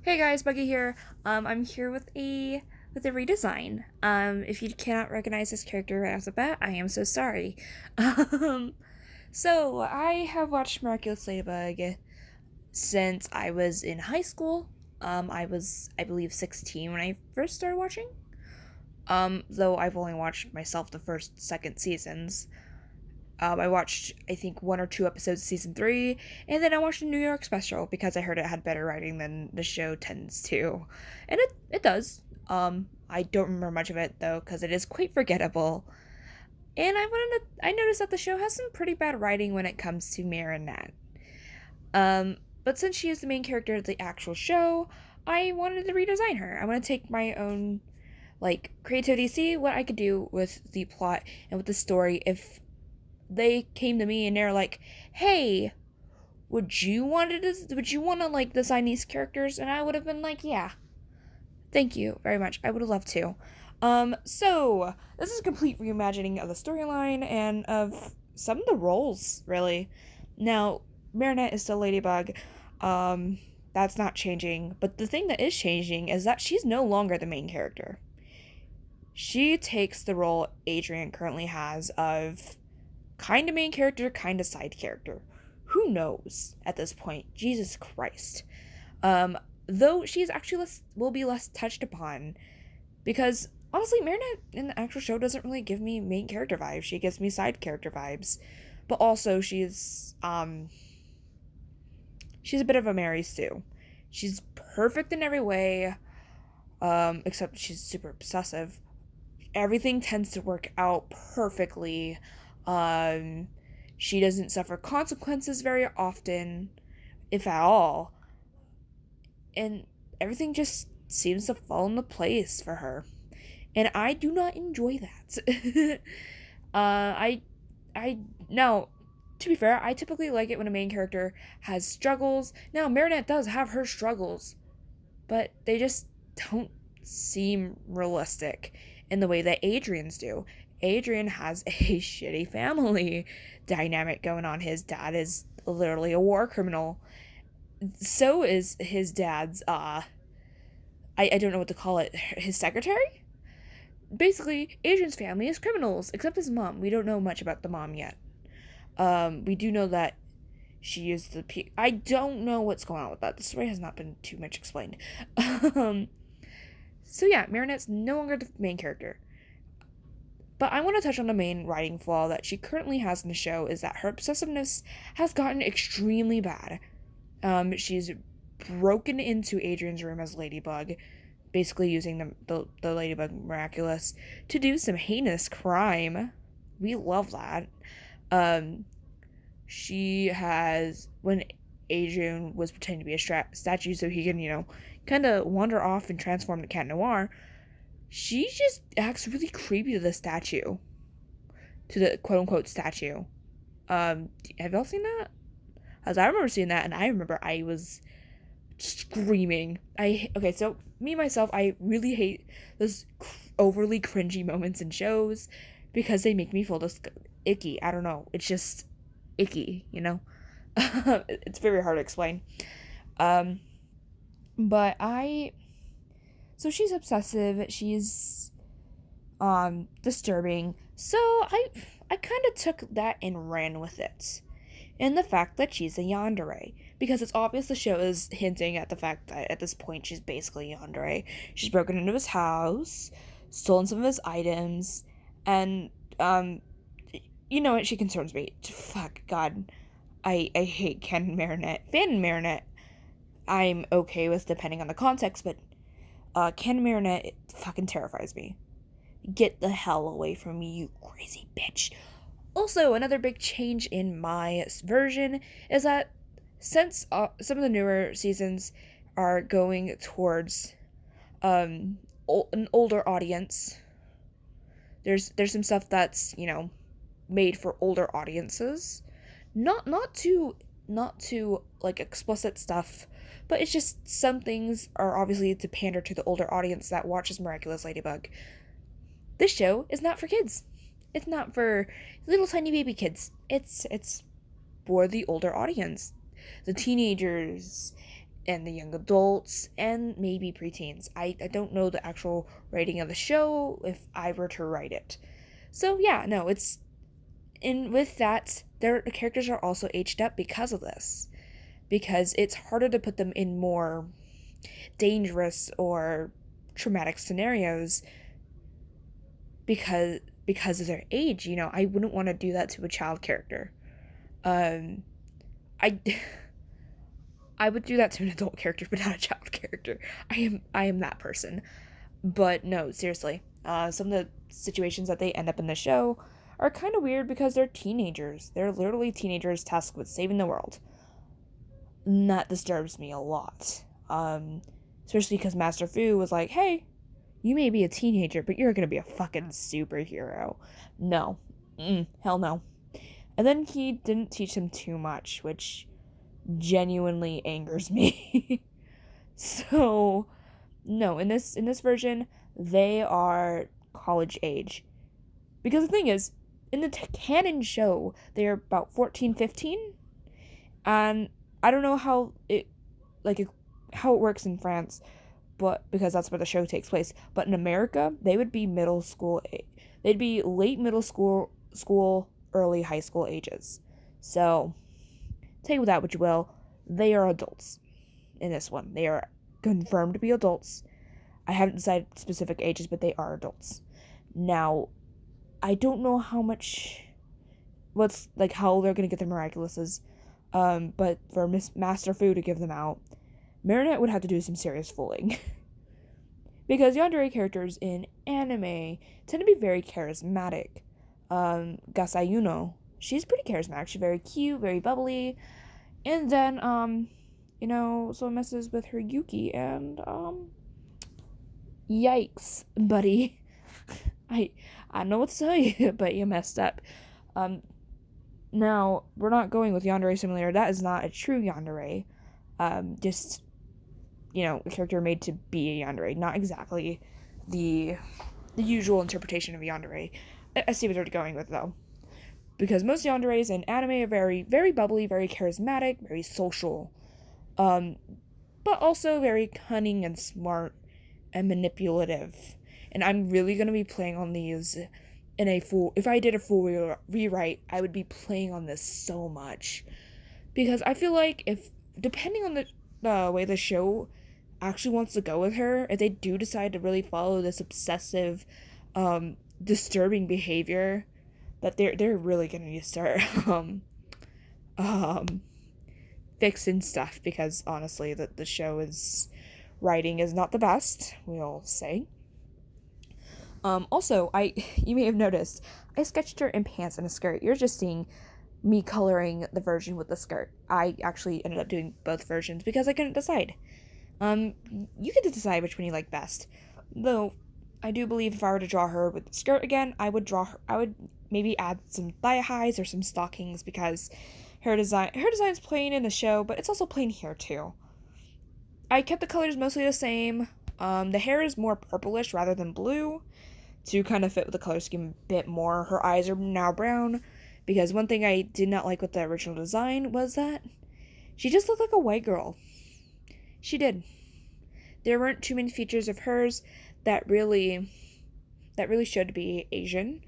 Hey guys, Buggy here. I'm here with a redesign. If you cannot recognize this character right off the bat, I am so sorry. Um, so I have watched Miraculous Ladybug since I was in high school. I was, I believe, 16 when I first started watching. Though I've only watched myself the first, second seasons. I watched, I think, one or two episodes of season three, and then I watched the New York special because I heard it had better writing than the show tends to. And it does. I don't remember much of it, though, because it is quite forgettable. And I noticed that the show has some pretty bad writing when it comes to Marinette. But since she is the main character of the actual show, I wanted to redesign her. I want to take my own, creativity, see what I could do with the plot and with the story if they came to me and they're like, "Hey, would you want to like design these characters?" And I would have been like, "Yeah, thank you very much. I would have loved to." So this is a complete reimagining of the storyline and of some of the roles, really. Now, Marinette is still Ladybug. That's not changing, but the thing that is changing is that she's no longer the main character. She takes the role Adrien currently has of kind of main character, kind of side character. Who knows at this point? Jesus Christ. Though she's actually will be less touched upon because honestly, Marinette in the actual show doesn't really give me main character vibes. She gives me side character vibes, but also she's a bit of a Mary Sue. She's perfect in every way, except she's super obsessive. Everything tends to work out perfectly. Um, she doesn't suffer consequences very often, if at all, and everything just seems to fall into place for her. And I do not enjoy that. I, now, to be fair, I typically like it when a main character has struggles. Now, Marinette does have her struggles, but they just don't seem realistic in the way that Adrien's do. Adrien has a shitty family dynamic going on. His dad is literally a war criminal. So is his dad's I don't know what to call it, his secretary? Basically, Adrien's family is criminals, except his mom. We don't know much about the mom yet. We do know that she is I don't know what's going on with that. The story has not been too much explained. um, so yeah, Marinette's no longer the main character. But I want to touch on the main writing flaw that she currently has in the show is that her obsessiveness has gotten extremely bad. She's broken into Adrien's room as Ladybug, basically using the Ladybug Miraculous to do some heinous crime. We love that. Um, she has, when Adrien was pretending to be a statue so he can, kind of wander off and transform to Cat Noir, she just acts really creepy to the statue. To the quote unquote statue. Have y'all seen that? As I remember seeing that, and I remember I was screaming. Okay, so me myself, I really hate those overly cringy moments in shows because they make me feel this icky. I don't know. It's just icky. It's very hard to explain. Um, but so she's obsessive. She's disturbing. So I kind of took that and ran with it. And the fact that she's a yandere. Because it's obvious the show is hinting at the fact that at this point she's basically a yandere. She's broken into his house, stolen some of his items, and you know what, she concerns me. Fuck God. I hate Ken and Marinette. Fan and Marinette I'm okay with depending on the context, but Ken and Marinette, it fucking terrifies me. Get the hell away from me, you crazy bitch. Also, another big change in my version is that since some of the newer seasons are going towards an older audience, there's some stuff that's made for older audiences, not too like explicit stuff, but it's just some things are obviously to pander to the older audience that watches Miraculous Ladybug. This show is not for kids. It's not for little tiny baby kids. It's for the older audience, the teenagers, and the young adults and maybe preteens. I don't know the actual rating of the show if I were to write it. So yeah, no, it's and with that, their characters are also aged up because of this. Because it's harder to put them in more dangerous or traumatic scenarios because of their age. I wouldn't want to do that to a child character. Um I I would do that to an adult character, but not a child character. I am that person. But no, seriously. Some of the situations that they end up in the show are kind of weird because they're teenagers. They're literally teenagers tasked with saving the world. And that disturbs me a lot. Especially because Master Fu was like, hey, you may be a teenager, but you're gonna be a fucking superhero. No. Hell no. And then he didn't teach him too much, which genuinely angers me. So, no, in this version, they are college age. Because the thing is, in the canon show, they are about 14, 15. And I don't know how how it works in France, but because that's where the show takes place. But in America, they would be middle school. They'd be late middle school, early high school ages. So, take with that what you will. They are adults in this one. They are confirmed to be adults. I haven't decided specific ages, but they are adults. Now, I don't know how they're gonna get the Miraculouses, but for Master Fu to give them out, Marinette would have to do some serious fooling. Because Yandere characters in anime tend to be very charismatic. Gasayuno, she's pretty charismatic. She's very cute, very bubbly. And then, someone messes with her Yuki, and, yikes, buddy. I don't know what to tell you, but you messed up. Now, we're not going with Yandere Simulator. That is not a true Yandere. Just, a character made to be a Yandere. Not exactly the usual interpretation of Yandere. I see what they're going with, though. Because most yanderes in anime are very, very bubbly, very charismatic, very social. But also very cunning and smart and manipulative. And I'm really going to be playing on these if I did a full rewrite, I would be playing on this so much. Because I feel like depending on the way the show actually wants to go with her, if they do decide to really follow this obsessive, disturbing behavior, that they're really gonna need to start fixing stuff, because honestly the show's writing is not the best, we'll say. Also, you may have noticed I sketched her in pants and a skirt. You're just seeing me coloring the version with the skirt. I actually ended up doing both versions because I couldn't decide. You get to decide which one you like best. Though I do believe if I were to draw her with the skirt again, I would maybe add some thigh highs or some stockings, because her design's plain in the show, but it's also plain here too. I kept the colors mostly the same. The hair is more purplish rather than blue to kind of fit with the color scheme a bit more. Her eyes are now brown, because one thing I did not like with the original design was that she just looked like a white girl. She did. There weren't too many features of hers that really should be Asian,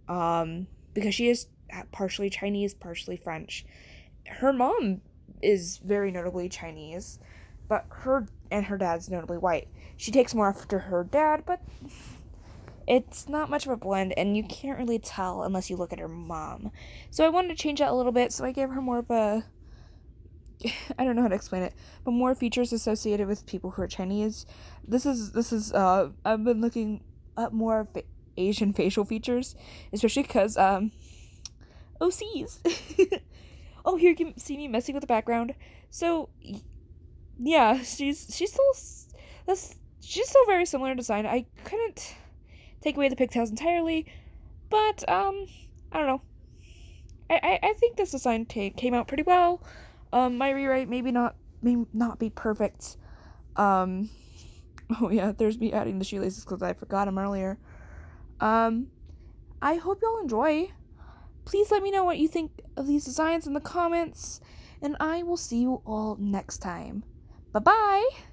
because she is partially Chinese, partially French. Her mom is very notably Chinese, but her dad's notably white. She takes more after her dad, but it's not much of a blend, and you can't really tell unless you look at her mom. So I wanted to change that a little bit, so I gave her more of a, I don't know how to explain it, but more features associated with people who are Chinese. This is I've been looking up more of Asian facial features, especially because OCs. Oh, here you can see me messing with the background. So yeah, she's still very similar in design. I couldn't take away the pigtails entirely, but I don't know. I think this design came out pretty well. My rewrite may not be perfect. Oh yeah, there's me adding the shoelaces because I forgot them earlier. I hope y'all enjoy. Please let me know what you think of these designs in the comments, and I will see you all next time. Bye bye!